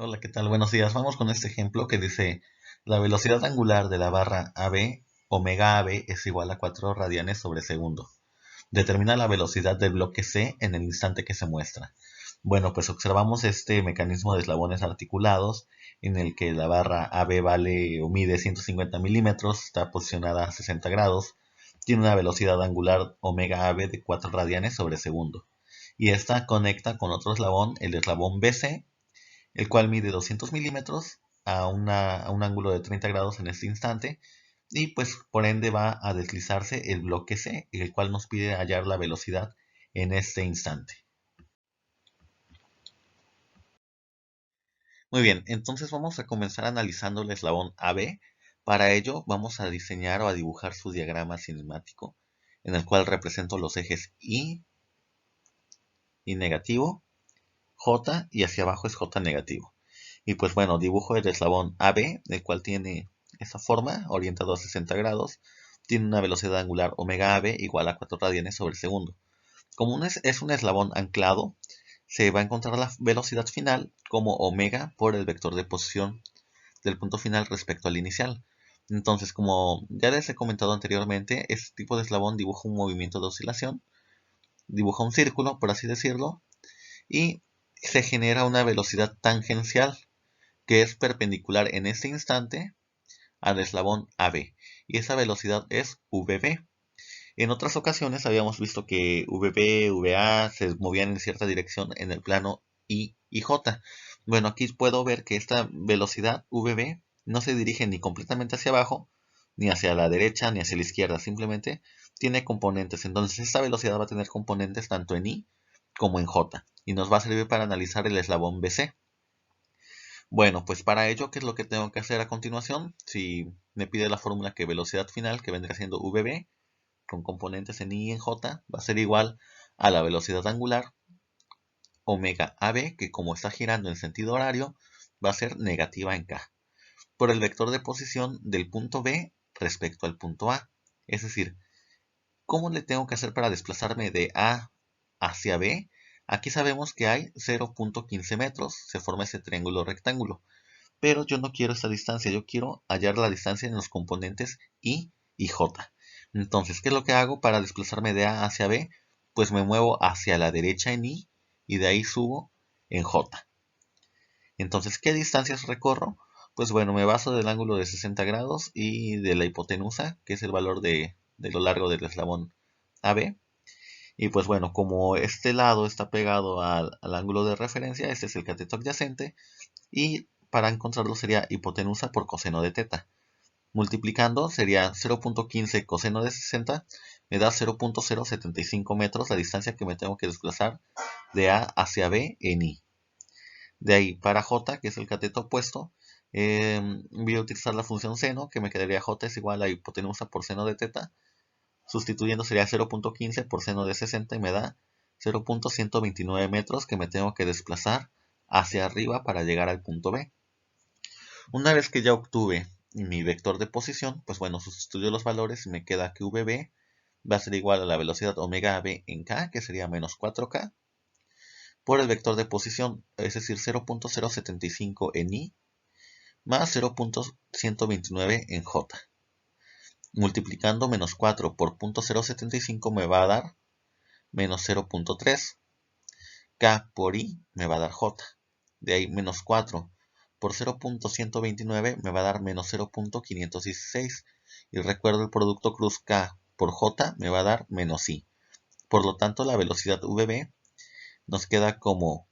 Hola, ¿qué tal? Buenos días. Vamos con este ejemplo que dice la velocidad angular de la barra AB, omega AB es igual a 4 radianes sobre segundo. Determina la velocidad del bloque C en el instante que se muestra. Bueno, pues observamos este mecanismo de eslabones articulados en el que la barra AB vale o mide 150 milímetros, está posicionada a 60 grados, tiene una velocidad angular omega AB de 4 radianes sobre segundo. Y esta conecta con otro eslabón, el eslabón BC, el cual mide 200 milímetros a un ángulo de 30 grados en este instante, y pues por ende va a deslizarse el bloque C, el cual nos pide hallar la velocidad en este instante. Muy bien, entonces vamos a comenzar analizando el eslabón AB. Para ello vamos a diseñar o a dibujar su diagrama cinemático, en el cual represento los ejes y negativo, J, y hacia abajo es J negativo. Y pues bueno, dibujo el eslabón AB, el cual tiene esa forma, orientado a 60 grados. Tiene una velocidad angular omega AB igual a 4 radianes sobre segundo. Como es un eslabón anclado, se va a encontrar la velocidad final como omega por el vector de posición del punto final respecto al inicial. Entonces, como ya les he comentado anteriormente, este tipo de eslabón dibuja un movimiento de oscilación, dibuja un círculo, por así decirlo, y se genera una velocidad tangencial que es perpendicular en este instante al eslabón AB, y esa velocidad es VB. En otras ocasiones habíamos visto que VB, VA se movían en cierta dirección en el plano I y J. Bueno, aquí puedo ver que esta velocidad VB no se dirige ni completamente hacia abajo, ni hacia la derecha, ni hacia la izquierda, simplemente tiene componentes. Entonces esta velocidad va a tener componentes tanto en I como en J, y nos va a servir para analizar el eslabón BC. Bueno, pues para ello, ¿qué es lo que tengo que hacer a continuación? Si me pide la fórmula que velocidad final, que vendrá siendo VB, con componentes en I y en J, va a ser igual a la velocidad angular omega AB, que como está girando en sentido horario, va a ser negativa en K, por el vector de posición del punto B respecto al punto A. Es decir, ¿cómo le tengo que hacer para desplazarme de A hacia B? Aquí sabemos que hay 0.15 metros, se forma ese triángulo rectángulo. Pero yo no quiero esta distancia, yo quiero hallar la distancia en los componentes I y J. Entonces, ¿qué es lo que hago para desplazarme de A hacia B? Pues me muevo hacia la derecha en I y de ahí subo en J. Entonces, ¿qué distancias recorro? Pues bueno, me baso del ángulo de 60 grados y de la hipotenusa, que es el valor de lo largo del eslabón AB. Y pues bueno, como este lado está pegado al ángulo de referencia, este es el cateto adyacente, y para encontrarlo sería hipotenusa por coseno de teta. Multiplicando sería 0.15 coseno de 60, me da 0.075 metros la distancia que me tengo que desplazar de A hacia B en I. De ahí para J, que es el cateto opuesto, voy a utilizar la función seno, que me quedaría J es igual a hipotenusa por seno de teta. Sustituyendo sería 0.15 por seno de 60 y me da 0.129 metros que me tengo que desplazar hacia arriba para llegar al punto B. Una vez que ya obtuve mi vector de posición, pues bueno, sustituyo los valores y me queda que VB va a ser igual a la velocidad omega B en K, que sería menos 4K, por el vector de posición, es decir, 0.075 en I, más 0.129 en J. Multiplicando menos 4 por 0.075 me va a dar menos 0.3. K por I me va a dar J. De ahí menos 4 por 0.129 me va a dar menos 0.516. Y recuerdo el producto cruz K por J me va a dar menos I. Por lo tanto, la velocidad VB nos queda como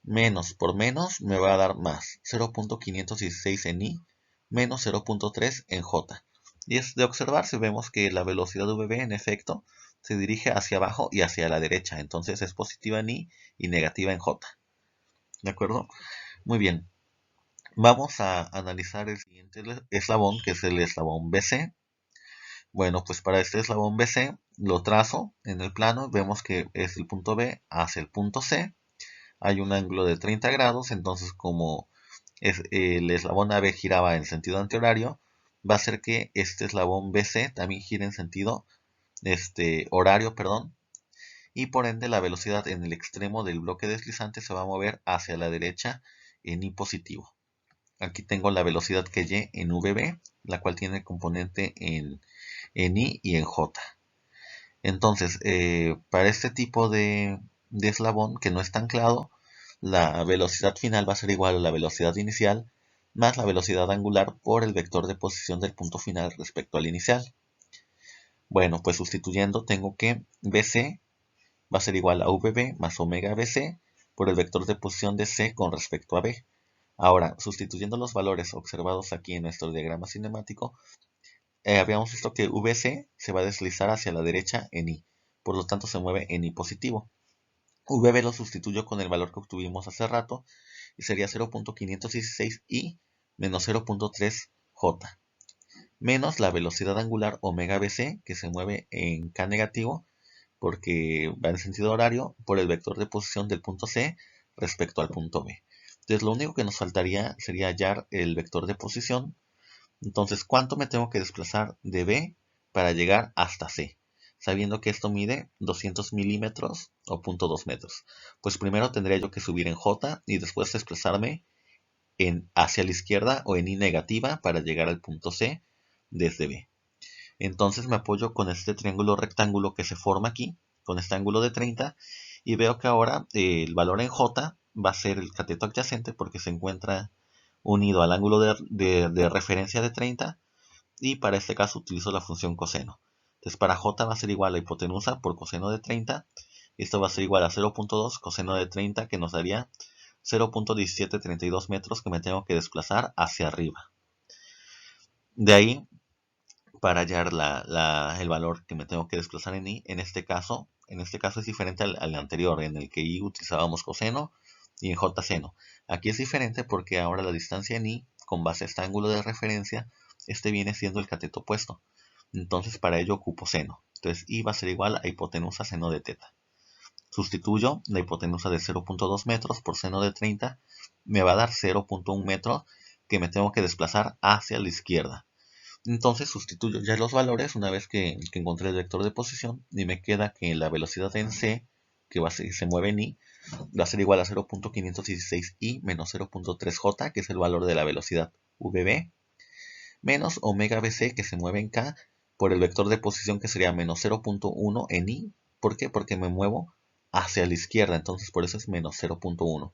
menos por menos me va a dar más 0.516 en I menos 0.3 en J. Y es de observar si vemos que la velocidad VB en efecto se dirige hacia abajo y hacia la derecha. Entonces es positiva en I y negativa en J. ¿De acuerdo? Muy bien. Vamos a analizar el siguiente eslabón, que es el eslabón BC. Bueno, pues para este eslabón BC lo trazo en el plano. Vemos que es el punto B hacia el punto C. Hay un ángulo de 30 grados, entonces como el eslabón AB giraba en sentido antihorario, va a hacer que este eslabón BC también gire en sentido horario, perdón, y por ende la velocidad en el extremo del bloque deslizante se va a mover hacia la derecha en I positivo. Aquí tengo la velocidad que y en VB, la cual tiene componente en I y en J. Entonces, para este tipo de eslabón que no está anclado, la velocidad final va a ser igual a la velocidad inicial más la velocidad angular por el vector de posición del punto final respecto al inicial. Bueno, pues sustituyendo tengo que BC va a ser igual a VB más omega BC por el vector de posición de C con respecto a B. Ahora, sustituyendo los valores observados aquí en nuestro diagrama cinemático, habíamos visto que VC se va a deslizar hacia la derecha en I, por lo tanto se mueve en I positivo. VB lo sustituyo con el valor que obtuvimos hace rato y sería 0.516I menos 0.3J, menos la velocidad angular omega BC que se mueve en K negativo porque va en sentido horario por el vector de posición del punto C respecto al punto B. Entonces lo único que nos faltaría sería hallar el vector de posición. Entonces, ¿cuánto me tengo que desplazar de B para llegar hasta C? Sabiendo que esto mide 200 milímetros o 0.2 metros. Pues primero tendría yo que subir en J y después desplazarme hacia la izquierda o en I negativa para llegar al punto C desde B. Entonces me apoyo con este triángulo rectángulo que se forma aquí, con este ángulo de 30, y veo que ahora el valor en J va a ser el cateto adyacente porque se encuentra unido al ángulo de referencia de 30, y para este caso utilizo la función coseno. Entonces para J va a ser igual a hipotenusa por coseno de 30, y esto va a ser igual a 0.2 coseno de 30, que nos daría 0.1732 metros que me tengo que desplazar hacia arriba. De ahí, para hallar el valor que me tengo que desplazar en I, en este caso es diferente al anterior, en el que I utilizábamos coseno y en J seno. Aquí es diferente porque ahora la distancia en I, con base a este ángulo de referencia, este viene siendo el cateto opuesto. Entonces para ello ocupo seno. Entonces I va a ser igual a hipotenusa seno de teta. Sustituyo la hipotenusa de 0.2 metros por seno de 30, me va a dar 0.1 metros que me tengo que desplazar hacia la izquierda. Entonces sustituyo ya los valores una vez que encontré el vector de posición y me queda que la velocidad en C, que se mueve en I, va a ser igual a 0.516I menos 0.3J, que es el valor de la velocidad VB, menos omega BC, que se mueve en K, por el vector de posición que sería menos 0.1 en I. ¿Por qué? Porque me muevo hacia la izquierda, entonces por eso es menos 0.1,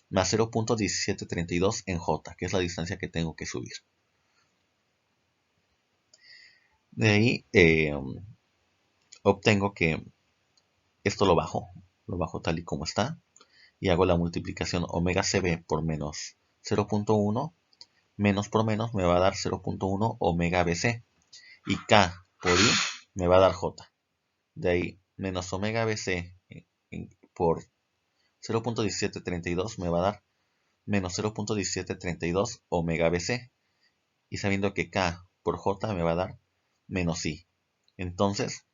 más 0.1732 en J, que es la distancia que tengo que subir. De ahí obtengo que esto lo bajo tal y como está, y hago la multiplicación omega CB por menos 0.1, menos por menos me va a dar 0.1 omega BC, y K por I me va a dar J. De ahí, menos omega BC por 0.1732 me va a dar menos 0.1732 omega BC, y sabiendo que K por J me va a dar menos I. Entonces,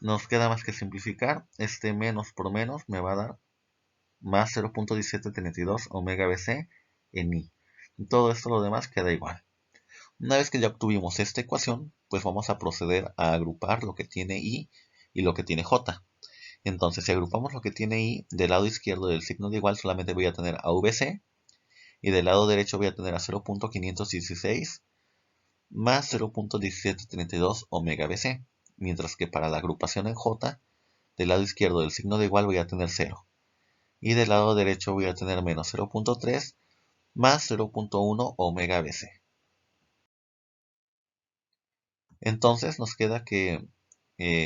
nos queda más que simplificar. Este menos por menos me va a dar más 0.1732 omega BC en I. Y todo esto lo demás queda igual. Una vez que ya obtuvimos esta ecuación, pues vamos a proceder a agrupar lo que tiene I y lo que tiene J. Entonces, si agrupamos lo que tiene I, del lado izquierdo del signo de igual solamente voy a tener a VC, y del lado derecho voy a tener a 0.516 más 0.1732 omega BC. Mientras que para la agrupación en J, del lado izquierdo del signo de igual voy a tener 0. Y del lado derecho voy a tener menos 0.3 más 0.1 omega BC. Entonces nos queda que,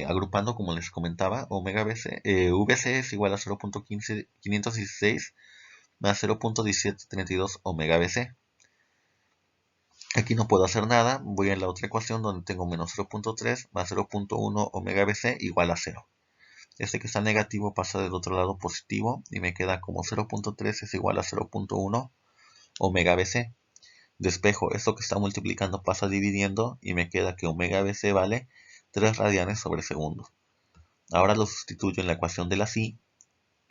agrupando como les comentaba, omega BC, VC es igual a 0.516 más 0.1732 omega BC. Aquí no puedo hacer nada, voy a la otra ecuación donde tengo menos 0.3 más 0.1 omega BC igual a 0. Este que está negativo pasa del otro lado positivo y me queda como 0.3 es igual a 0.1 omega BC. Despejo, esto que está multiplicando pasa dividiendo y me queda que omega BC vale 3 radianes sobre segundo. Ahora lo sustituyo en la ecuación de la psi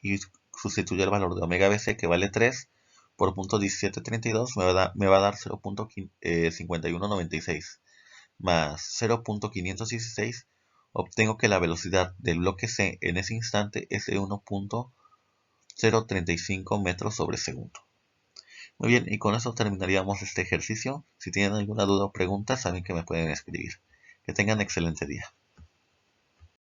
y sustituyo el valor de omega BC que vale 3 por .1732 me va a dar 0.5196 más 0.516. Obtengo que la velocidad del bloque C en ese instante es de 1.035 metros sobre segundo. Muy bien, y con eso terminaríamos este ejercicio. Si tienen alguna duda o pregunta, saben que me pueden escribir. Que tengan excelente día.